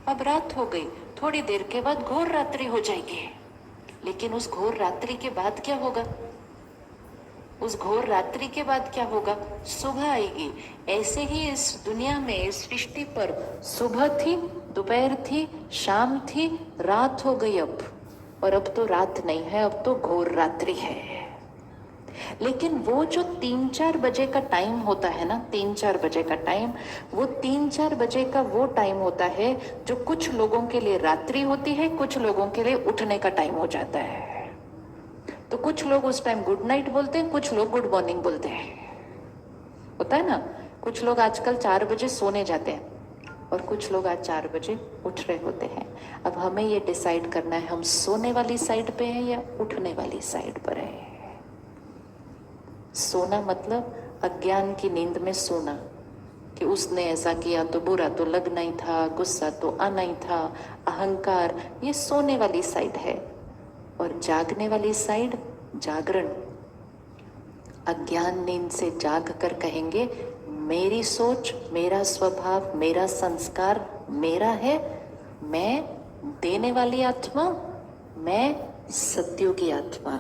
अब रात हो गई, थोड़ी देर के बाद घोर रात्रि हो जाएगी। लेकिन उस घोर रात्रि के बाद क्या होगा? उस घोर रात्रि के बाद क्या होगा? सुबह आएगी। ऐसे ही इस दुनिया में, इस सृष्टि पर सुबह थी, दोपहर थी, शाम थी, रात हो गई अब। और अब तो रात नहीं है, अब तो घोर रात्रि है। लेकिन वो जो 3-4 बजे का टाइम होता है ना, 3-4 बजे का टाइम, वो 3-4 बजे का वो टाइम होता है जो कुछ लोगों के लिए रात्रि होती है, कुछ लोगों के लिए उठने का टाइम हो जाता है। तो कुछ लोग उस टाइम गुड नाइट बोलते हैं, कुछ लोग गुड मॉर्निंग बोलते हैं। होता है ना, कुछ लोग आजकल 4 बजे सोने जाते हैं और कुछ लोग आज 4 बजे उठ रहे होते हैं। अब हमें ये डिसाइड करना है, हम सोने वाली साइड पे हैं या उठने वाली साइड पर है। सोना मतलब अज्ञान की नींद में सोना, कि उसने ऐसा किया तो बुरा तो लगना ही था, गुस्सा तो आना ही था, अहंकार, ये सोने वाली साइड है। और जागने वाली साइड जागरण, अज्ञान नींद से जाग कर कहेंगे मेरी सोच, मेरा स्वभाव, मेरा संस्कार मेरा है, मैं देने वाली आत्मा, मैं सत्युगी आत्मा।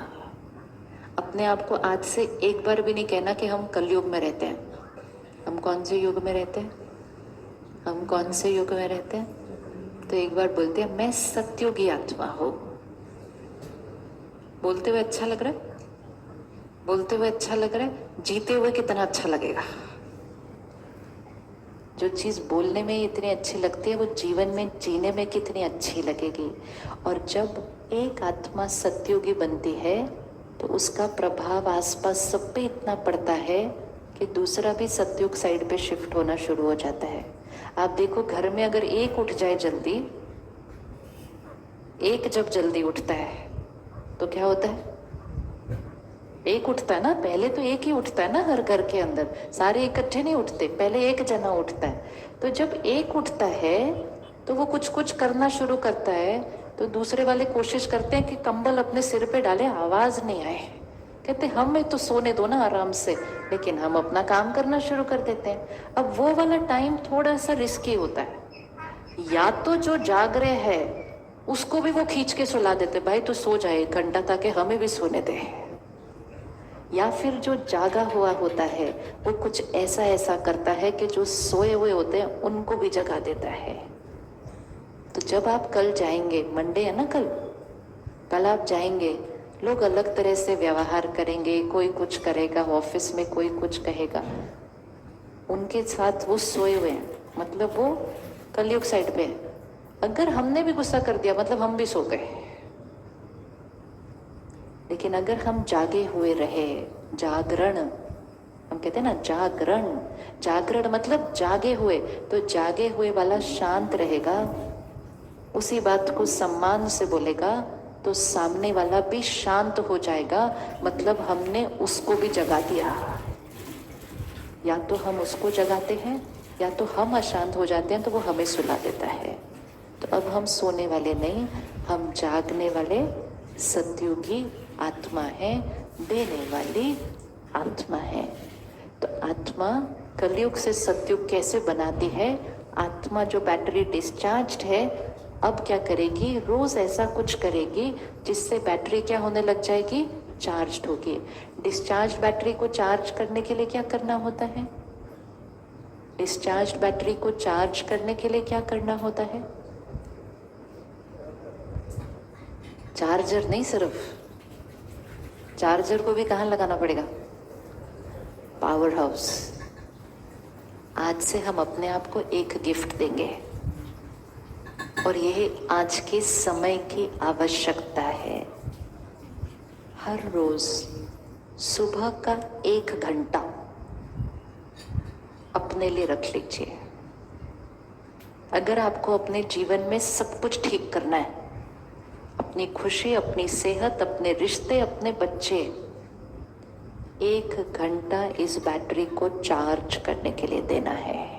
अपने आप को आज से एक बार भी नहीं कहना कि हम कलयुग में रहते हैं। हम कौन से युग में रहते हैं? हम कौन से युग में रहते हैं? तो एक बार बोलते हैं मैं सत्युगी आत्मा हूं। बोलते हुए अच्छा लग रहा है? बोलते हुए अच्छा लग रहा है? जीते हुए कितना अच्छा लगेगा। जो चीज बोलने में इतनी अच्छी लगती है वो जीवन में जीने में कितनी अच्छी लगेगी। और जब एक आत्मा सत्युगी बनती है तो उसका प्रभाव आसपास सब पे इतना पड़ता है कि दूसरा भी सत्युग साइड पे शिफ्ट होना शुरू हो जाता है। आप देखो, घर में अगर एक उठ जाए जल्दी, एक जब जल्दी उठता है तो क्या होता है? एक उठता है ना, पहले तो एक ही उठता है ना, हर घर के अंदर सारे इकट्ठे नहीं उठते, पहले एक जना उठता है। तो जब एक उठता है तो वो कुछ कुछ करना शुरू करता है, तो दूसरे वाले कोशिश करते हैं कि कंबल अपने सिर पे डाले, आवाज नहीं आए। कहते हमें तो सोने दो ना आराम से, लेकिन हम अपना काम करना शुरू कर देते हैं। अब वो वाला टाइम थोड़ा सा रिस्की होता है। या तो जो जाग रहे हैं उसको भी वो खींच के सुला देते, भाई तू सो जाए 1 घंटा ताकि हमें भी सोने दे। या फिर जो जागा हुआ होता है वो कुछ ऐसा ऐसा करता है कि जो सोए हुए होते हैं उनको भी जगा देता है। तो जब आप कल जाएंगे, मंडे है ना कल आप जाएंगे, लोग अलग तरह से व्यवहार करेंगे, कोई कुछ करेगा, ऑफिस में कोई कुछ कहेगा, उनके साथ वो सोए हुए हैं, मतलब वो कलयुग साइड पे है। अगर हमने भी गुस्सा कर दिया मतलब हम भी सो गए। लेकिन अगर हम जागे हुए रहे, जागरण हम कहते हैं ना, जागरण, जागरण मतलब जागे हुए, तो जागे हुए वाला शांत रहेगा, उसी बात को सम्मान से बोलेगा तो सामने वाला भी शांत हो जाएगा, मतलब हमने उसको भी जगा दिया। या तो हम उसको जगाते हैं या तो हम अशांत हो जाते हैं तो वो हमें सुला देता है। तो अब हम सोने वाले नहीं, हम जागने वाले सत्युगी आत्मा है, देने वाली आत्मा है। तो आत्मा कलयुग से सत्युग कैसे बनाती है? आत्मा जो बैटरी डिस्चार्ज्ड है, अब क्या करेगी? रोज ऐसा कुछ करेगी जिससे बैटरी क्या होने लग जाएगी? चार्ज्ड होगी। डिस्चार्ज बैटरी को चार्ज करने के लिए क्या करना होता है? डिस्चार्ज बैटरी को चार्ज करने के लिए क्या करना होता है? चार्जर नहीं, सिर्फ चार्जर को भी कहाँ लगाना पड़ेगा? Power house. आज से हम अपने आप को एक गिफ्ट देंगे और यह आज के समय की आवश्यकता है। हर रोज सुबह का 1 घंटा अपने लिए रख लीजिए। अगर आपको अपने जीवन में सब कुछ ठीक करना है, अपनी खुशी, अपनी सेहत, अपने रिश्ते, अपने बच्चे, 1 घंटा इस बैटरी को चार्ज करने के लिए देना है।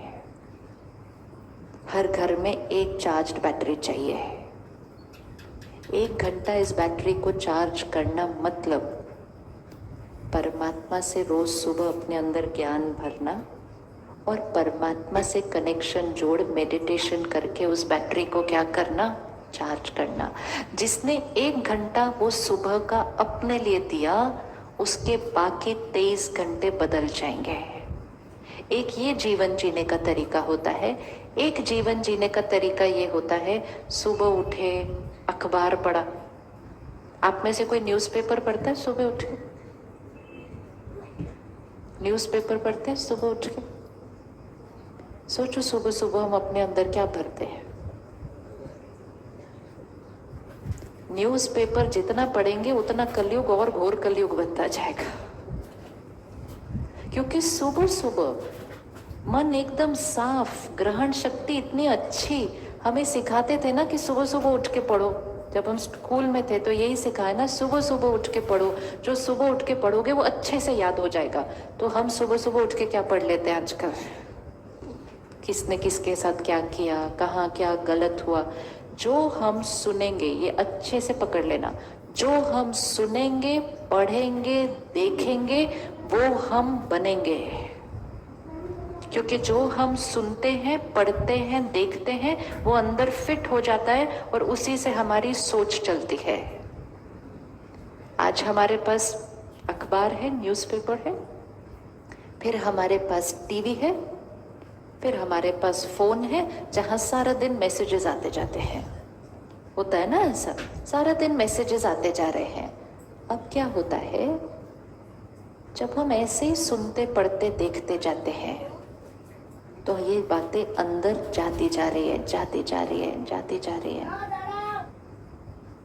हर घर में एक चार्ज्ड बैटरी चाहिए। 1 घंटा इस बैटरी को चार्ज करना मतलब परमात्मा से रोज सुबह अपने अंदर ज्ञान भरना और परमात्मा से कनेक्शन जोड़ मेडिटेशन करके उस बैटरी को क्या करना, चार्ज करना। जिसने 1 घंटा वो सुबह का अपने लिए दिया, उसके बाकी 23 घंटे बदल जाएंगे। एक ये जीवन जीने का तरीका होता है। एक जीवन जीने का तरीका ये होता है, सुबह उठे, अखबार पढ़ा। आप में से कोई न्यूज़पेपर पढ़ता है सुबह उठ के? न्यूज़पेपर पढ़ते हैं सुबह उठ के? सोचो सुबह सुबह हम अपने अंदर क्या भरते हैं। न्यूज़पेपर जितना पढ़ेंगे उतना कलयुग और घोर कलयुग बनता जाएगा। क्योंकि सुबह सुबह मन एकदम साफ, ग्रहण शक्ति इतनी अच्छी। हमें सिखाते थे ना कि सुबह सुबह उठ के पढ़ो। जब हम स्कूल में थे तो यही सिखाया ना, सुबह सुबह उठ के पढ़ो। जो सुबह उठ के पढ़ोगे वो अच्छे से याद हो जाएगा। तो हम सुबह सुबह उठ के क्या पढ़ लेते हैं आजकल? किसने किसके साथ क्या किया, कहाँ क्या गलत हुआ। जो हम सुनेंगे, ये अच्छे से पकड़ लेना, जो हम सुनेंगे, पढ़ेंगे, देखेंगे, वो हम बनेंगे। क्योंकि जो हम सुनते हैं, पढ़ते हैं, देखते हैं, वो अंदर फिट हो जाता है और उसी से हमारी सोच चलती है। आज हमारे पास अखबार है, न्यूज़पेपर है, फिर हमारे पास टीवी है, फिर हमारे पास फोन है, जहां सारा दिन मैसेजेस आते जाते हैं। होता है ना ऐसा, सारा दिन मैसेजेस आते जा रहे हैं। अब क्या होता है, जब हम ऐसे ही सुनते, पढ़ते, देखते जाते हैं तो ये बातें अंदर जाती जा रही है, जाती जा रही है, जाती जा रही है।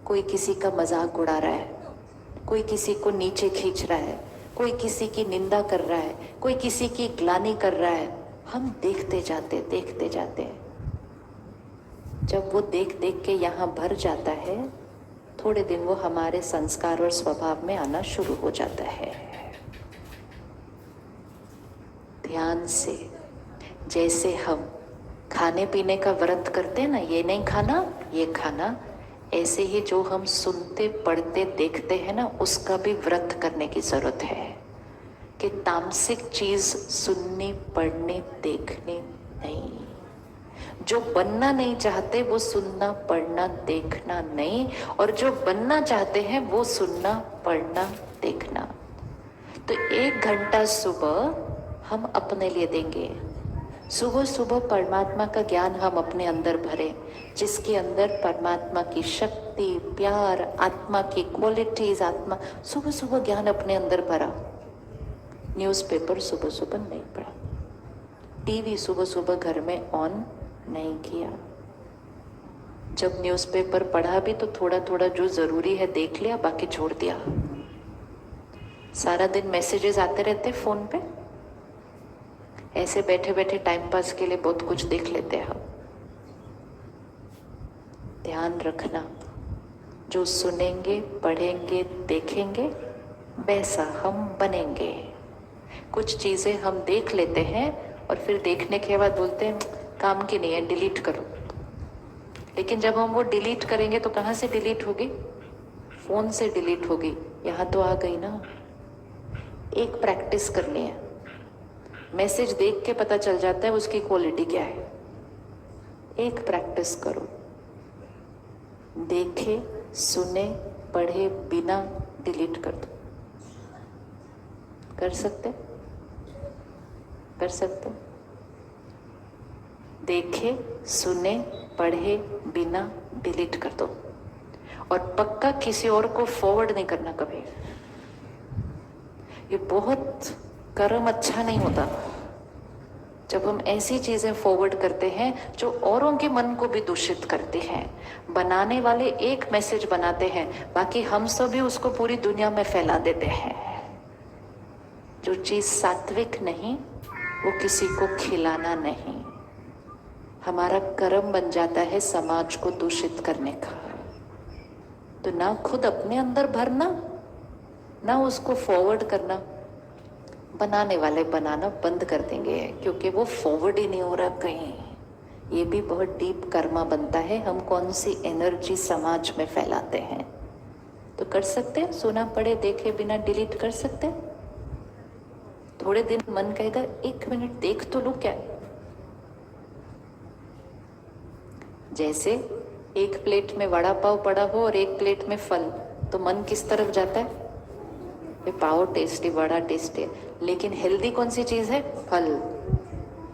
कोई किसी का मजाक उड़ा रहा है, कोई किसी को नीचे खींच रहा है, कोई किसी की निंदा कर रहा है, कोई किसी की ग्लानि कर रहा है। हम देखते जाते, देखते जाते। जब वो देख देख के यहाँ भर जाता है, थोड़े दिन वो हमारे संस्कार और स्वभाव में आना शुरू हो जाता है। ध्यान से, जैसे हम खाने पीने का व्रत करते हैं ना, ये नहीं खाना, ये खाना, ऐसे ही जो हम सुनते, पढ़ते, देखते हैं ना, उसका भी व्रत करने की जरूरत है। कि तामसिक चीज सुननी, पढ़नी, देखनी नहीं। जो बनना नहीं चाहते वो सुनना, पढ़ना, देखना नहीं, और जो बनना चाहते हैं वो सुनना, पढ़ना, देखना। तो 1 घंटा सुबह हम अपने लिए देंगे। सुबह सुबह परमात्मा का ज्ञान हम अपने अंदर भरें, जिसके अंदर परमात्मा की शक्ति, प्यार, आत्मा की क्वालिटीज, आत्मा, सुबह सुबह ज्ञान अपने अंदर भरा। न्यूज़पेपर सुबह सुबह नहीं पढ़ा, टीवी सुबह सुबह घर में ऑन नहीं किया। जब न्यूज़पेपर पढ़ा भी तो थोड़ा थोड़ा जो जरूरी है देख लिया, बाकी छोड़ दिया। सारा दिन मैसेजेस आते रहते फोन पे, ऐसे बैठे बैठे टाइम पास के लिए बहुत कुछ देख लेते हैं हम। ध्यान रखना, जो सुनेंगे, पढ़ेंगे, देखेंगे, वैसा हम बनेंगे। कुछ चीजें हम देख लेते हैं और फिर देखने के बाद बोलते हैं काम की नहीं है, डिलीट करो। लेकिन जब हम वो डिलीट करेंगे तो कहाँ से डिलीट होगी? फोन से डिलीट होगी। यहाँ तो आ गई ना। एक प्रैक्टिस करनी है। मैसेज देख के पता चल जाता है उसकी क्वालिटी क्या है। एक प्रैक्टिस करो, देखे, सुने, पढ़े बिना डिलीट कर दो। कर सकते? कर सकते? देखे, सुने, पढ़े बिना डिलीट कर दो। और पक्का किसी और को फॉरवर्ड नहीं करना कभी। ये बहुत कर्म अच्छा नहीं होता जब हम ऐसी चीजें फॉरवर्ड करते हैं जो औरों के मन को भी दूषित करती हैं। बनाने वाले एक मैसेज बनाते हैं, बाकी हम सभी उसको पूरी दुनिया में फैला देते हैं। जो चीज सात्विक नहीं, वो किसी को खिलाना नहीं। हमारा कर्म बन जाता है समाज को दूषित करने का। तो ना खुद अपने अंदर भरना, ना उसको फॉरवर्ड करना। बनाने वाले बनाना बंद कर देंगे, क्योंकि वो फॉरवर्ड ही नहीं हो रहा कहीं। ये भी बहुत डीप कर्मा बनता है, हम कौन सी एनर्जी समाज में फैलाते हैं। तो कर सकते हैं, सुना, पढ़े, देखे बिना डिलीट कर सकते हैं। थोड़े दिन मन कहेगा 1 मिनट देख तो लूं क्या। जैसे एक प्लेट में वड़ा पाव पड़ा हो और एक प्लेट में फल, तो मन किस तरफ जाता है? ये पाव टेस्टी, वड़ा टेस्टी है, लेकिन हेल्दी कौन सी चीज है? फल।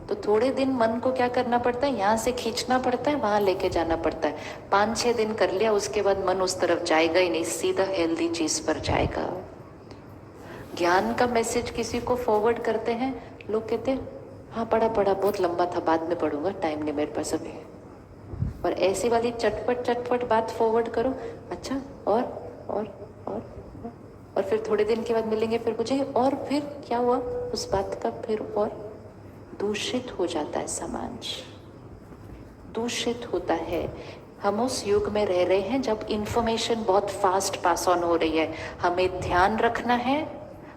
तो थोड़े दिन मन को क्या करना पड़ता है? यहाँ से खींचना पड़ता है, वहां लेके जाना पड़ता है। 5-6 दिन कर लिया, उसके बाद मन उस तरफ जाएगा ही नहीं, सीधा हेल्दी चीज पर जाएगा। ज्ञान का मैसेज किसी को फॉरवर्ड करते हैं, लोग कहते हैं हाँ पढ़ा पढ़ा, बहुत लंबा था, बाद में पढ़ूंगा, टाइम नहीं मेरे पास अभी। और ऐसी वाली चटपट चटपट बात फॉरवर्ड करो, अच्छा और और फिर थोड़े दिन के बाद मिलेंगे, फिर पूछेंगे और फिर क्या हुआ उस बात का, फिर और दूषित हो जाता है समाज, दूषित होता है। हम उस युग में रह रहे हैं जब इंफॉर्मेशन बहुत फास्ट पास ऑन हो रही है। हमें ध्यान रखना है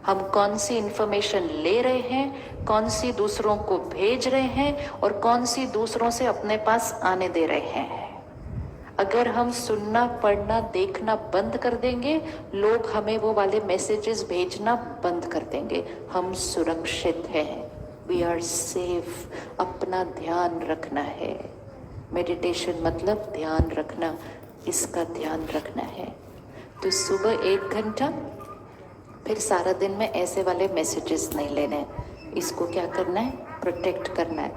हम कौन सी इंफॉर्मेशन ले रहे हैं, कौन सी दूसरों को भेज रहे हैं और कौन सी दूसरों से अपने पास आने दे रहे हैं। अगर हम सुनना, पढ़ना, देखना बंद कर देंगे, लोग हमें वो वाले मैसेजेस भेजना बंद कर देंगे। हम सुरक्षित हैं, वी आर सेफ। अपना ध्यान रखना है। मेडिटेशन मतलब ध्यान रखना, इसका ध्यान रखना है। तो सुबह 1 घंटा, फिर सारा दिन में ऐसे वाले मैसेजेस नहीं लेने। इसको क्या करना है? प्रोटेक्ट करना है।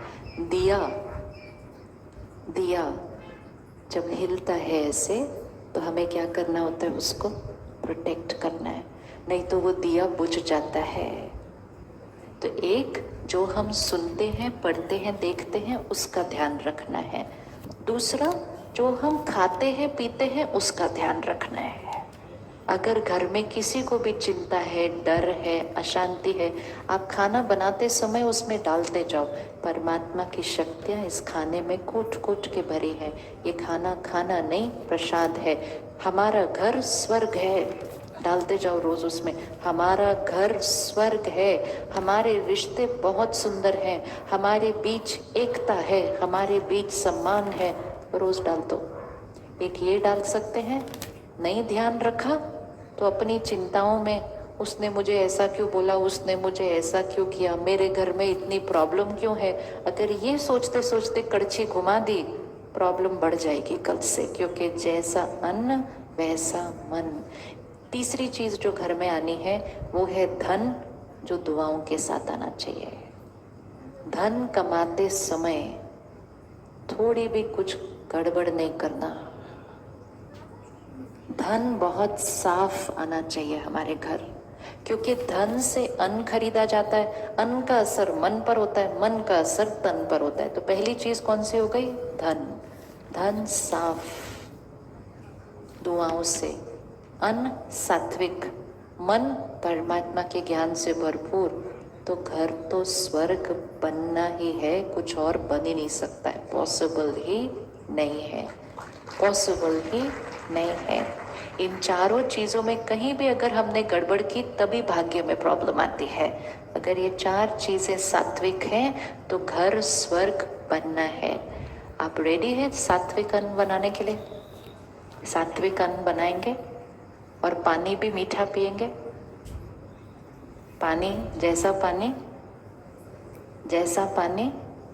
दिया जब हिलता है ऐसे, तो हमें क्या करना होता है? उसको प्रोटेक्ट करना है, नहीं तो वो दिया बुझ जाता है। तो एक, जो हम सुनते हैं, पढ़ते हैं, देखते हैं, उसका ध्यान रखना है। दूसरा, जो हम खाते हैं, पीते हैं, उसका ध्यान रखना है। अगर घर में किसी को भी चिंता है, डर है, अशांति है, आप खाना बनाते समय उसमें डालते जाओ, परमात्मा की शक्तियाँ इस खाने में कूट कूट के भरी है। ये खाना खाना नहीं, प्रसाद है। हमारा घर स्वर्ग है, डालते जाओ रोज उसमें, हमारा घर स्वर्ग है। हमारे रिश्ते बहुत सुंदर हैं, हमारे बीच एकता है, हमारे बीच सम्मान है, रोज डाल दो। एक ये डाल सकते हैं। नहीं ध्यान रखा तो अपनी चिंताओं में, उसने मुझे ऐसा क्यों बोला, उसने मुझे ऐसा क्यों किया, मेरे घर में इतनी प्रॉब्लम क्यों है, अगर ये सोचते सोचते कड़छी घुमा दी, प्रॉब्लम बढ़ जाएगी कल से, क्योंकि जैसा अन्न वैसा मन। तीसरी चीज जो घर में आनी है वो है धन, जो दुआओं के साथ आना चाहिए। धन कमाते समय थोड़ी भी कुछ गड़बड़ नहीं करना। धन बहुत साफ आना चाहिए हमारे घर, क्योंकि धन से अन्न खरीदा जाता है, अन्न का असर मन पर होता है, मन का असर तन पर होता है। तो पहली चीज कौन सी हो गई? धन। धन साफ, दुआओं से। अन्न सात्विक, मन परमात्मा के ज्ञान से भरपूर। तो घर तो स्वर्ग बनना ही है, कुछ और बन ही नहीं सकता है, पॉसिबल ही नहीं है, पॉसिबल ही नहीं है। इन चारों चीजों में कहीं भी अगर हमने गड़बड़ की, तभी भाग्य में प्रॉब्लम आती है। अगर ये 4 चीजें सात्विक हैं तो घर स्वर्ग बनना है। आप रेडी हैं सात्विक अन्न बनाने के लिए? सात्विक अन्न बनाएंगे और पानी भी मीठा पिएंगे। पानी जैसा पानी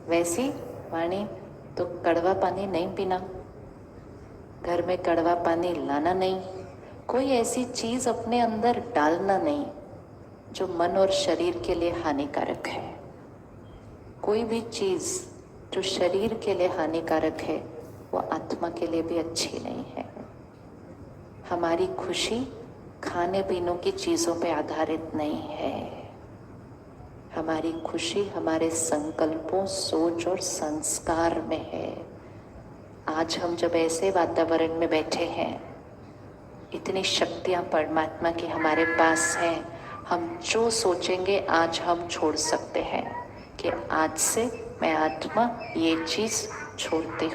वैसी वाणी। तो कड़वा पानी नहीं पीना, घर में कड़वा पानी लाना नहीं, कोई ऐसी चीज अपने अंदर डालना नहीं जो मन और शरीर के लिए हानिकारक है। कोई भी चीज जो शरीर के लिए हानिकारक है वो आत्मा के लिए भी अच्छी नहीं है। हमारी खुशी खाने पीने की चीजों पे आधारित नहीं है। हमारी खुशी हमारे संकल्पों, सोच और संस्कार में है। आज हम जब ऐसे वातावरण में बैठे हैं, इतनी शक्तियां परमात्मा की हमारे पास हैं, हम जो सोचेंगे आज हम छोड़ सकते हैं कि आज से मैं आत्मा ये चीज छोड़ती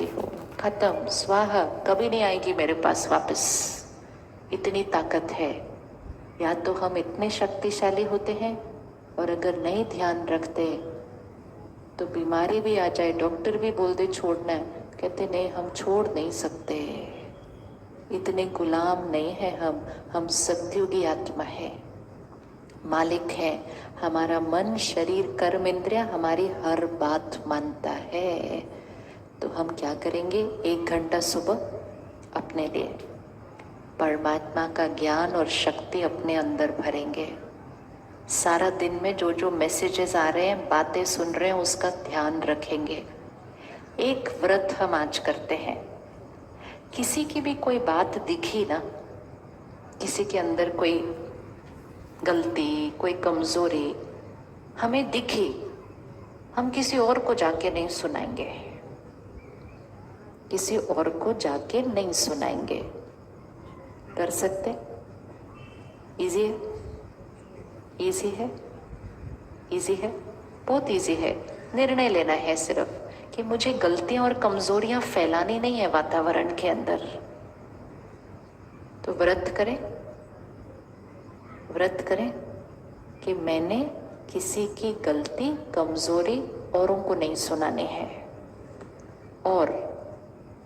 हूँ, खत्म, स्वाहा, कभी नहीं आएगी मेरे पास वापस। इतनी ताकत है। या तो हम इतने शक्तिशाली होते हैं, और अगर नहीं ध्यान रखते तो बीमारी भी आ जाए, डॉक्टर भी बोल दे छोड़ना है, कहते नहीं हम छोड़ नहीं सकते, इतने गुलाम नहीं है हम सत्युगी आत्मा है। मालिक है। हमारा मन, शरीर, कर्म, इंद्रिया हमारी हर बात मानता है। तो हम क्या करेंगे, 1 घंटा सुबह अपने लिए परमात्मा का ज्ञान और शक्ति अपने अंदर भरेंगे। सारा दिन में जो जो मैसेजेस आ रहे हैं, बातें सुन रहे हैं, उसका ध्यान रखेंगे। एक व्रत हम आज करते हैं। किसी की भी कोई बात दिखी ना, किसी के अंदर कोई गलती, कोई कमजोरी हमें दिखी, हम किसी और को जाके नहीं सुनाएंगे, किसी और को जाके नहीं सुनाएंगे। कर सकते? इजी है, इजी है, इजी है, बहुत इजी है। निर्णय लेना है सिर्फ कि मुझे गलतियां और कमजोरियां फैलानी नहीं है वातावरण के अंदर। तो व्रत करें, व्रत करें कि मैंने किसी की गलती, कमजोरी औरों को नहीं सुनानी है। और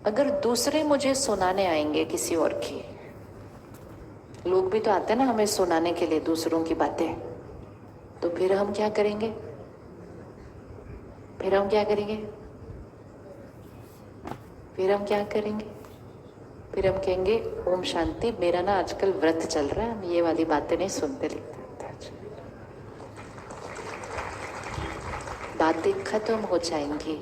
अगर दूसरे मुझे सुनाने आएंगे किसी और की, लोग भी तो आते हैं ना हमें सुनाने के लिए दूसरों की बातें, तो फिर हम क्या करेंगे, फिर हम क्या करेंगे, फिर हम क्या करेंगे, फिर हम कहेंगे ओम शांति, मेरा ना आजकल व्रत चल रहा है, हम ये वाली बातें नहीं सुनते लिखते। बातें खत्म हो जाएंगी।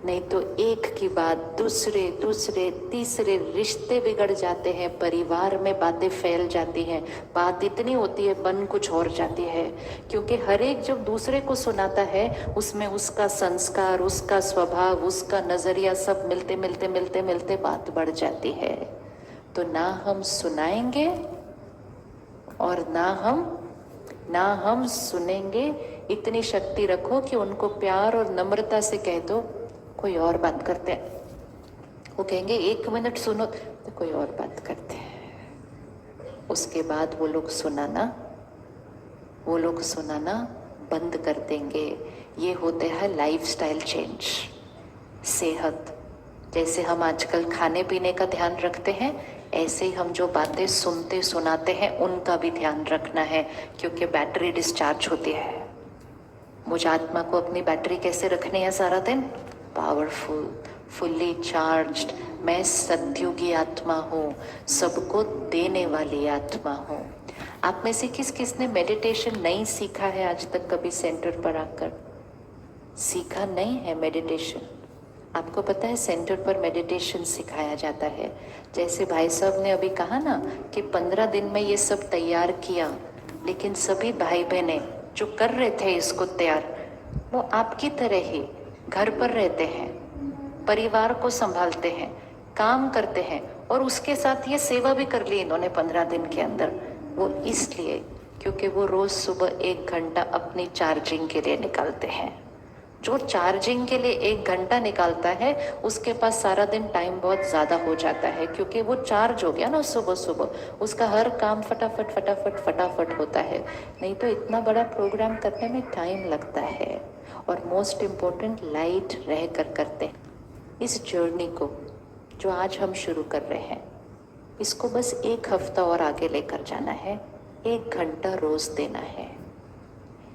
नहीं तो एक की बात दूसरे दूसरे तीसरे रिश्ते बिगड़ जाते हैं, परिवार में बातें फैल जाती हैं, बात इतनी होती है बन कुछ और जाती है। क्योंकि हर एक जब दूसरे को सुनाता है, उसमें उसका संस्कार, उसका स्वभाव, उसका नजरिया सब मिलते मिलते मिलते मिलते बात बढ़ जाती है। तो ना हम सुनाएंगे और ना हम सुनेंगे। इतनी शक्ति रखो कि उनको प्यार और नम्रता से कह दो, कोई और बात करते हैं। वो कहेंगे 1 मिनट सुनो, तो कोई और बात करते हैं। उसके बाद वो लोग सुनाना बंद कर देंगे। ये होते हैं लाइफस्टाइल चेंज, सेहत। जैसे हम आजकल खाने पीने का ध्यान रखते हैं, ऐसे ही हम जो बातें सुनते सुनाते हैं उनका भी ध्यान रखना है, क्योंकि बैटरी डिस्चार्ज होती है। मुझे आत्मा को अपनी बैटरी कैसे रखनी है सारा दिन? Powerful, fully charged. मैं सत्युगी आत्मा हूँ, सबको देने वाली आत्मा हूँ। आप में से किस किस ने मेडिटेशन नहीं सीखा है आज तक? कभी सेंटर पर आकर सीखा नहीं है मेडिटेशन? आपको पता है सेंटर पर मेडिटेशन सिखाया जाता है। जैसे भाई साहब ने अभी कहा ना कि 15 दिन में ये सब तैयार किया, लेकिन सभी भाई बहनें जो कर रहे थे इसको तैयार, वो आपकी तरह ही घर पर रहते हैं, परिवार को संभालते हैं, काम करते हैं, और उसके साथ ये सेवा भी कर ली इन्होंने 15 दिन के अंदर। वो इसलिए क्योंकि वो रोज सुबह 1 घंटा अपनी चार्जिंग के लिए निकालते हैं। जो चार्जिंग के लिए 1 घंटा निकालता है, उसके पास सारा दिन टाइम बहुत ज़्यादा हो जाता है, क्योंकि वो चार्ज हो गया ना सुबह सुबह। उसका हर काम फटाफट फटाफट फटाफट होता है। नहीं तो इतना बड़ा प्रोग्राम करने में टाइम लगता है। और मोस्ट इम्पोर्टेंट, लाइट रह कर करते हैं। इस जर्नी को जो आज हम शुरू कर रहे हैं, इसको बस 1 हफ्ता और आगे लेकर जाना है। 1 घंटा रोज देना है।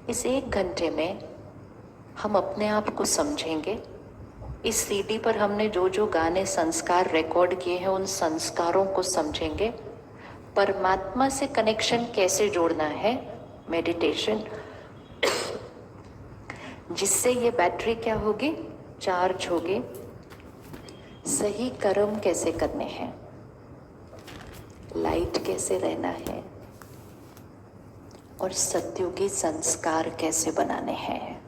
इस 1 घंटे में हम अपने आप को समझेंगे। इस सीडी पर हमने जो जो गाने, संस्कार रिकॉर्ड किए हैं, उन संस्कारों को समझेंगे। परमात्मा से कनेक्शन कैसे जोड़ना है, मेडिटेशन, जिससे ये बैटरी क्या होगी, चार्ज होगी। सही कर्म कैसे करने हैं, लाइट कैसे रहना है, और सत्युगी संस्कार कैसे बनाने हैं,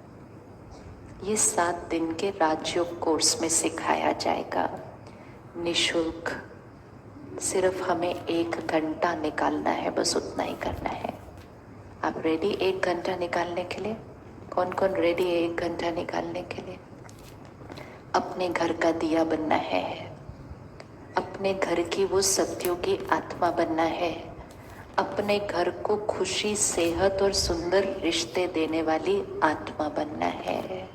ये 7 दिन के राजयोग कोर्स में सिखाया जाएगा, निशुल्क। सिर्फ हमें 1 घंटा निकालना है, बस उतना ही करना है। आप रेडी 1 घंटा निकालने के लिए? कौन कौन रेडी है 1 घंटा निकालने के लिए? अपने घर का दिया बनना है, अपने घर की वो सत्युगी आत्मा बनना है, अपने घर को खुशी, सेहत और सुंदर रिश्ते देने वाली आत्मा बनना है।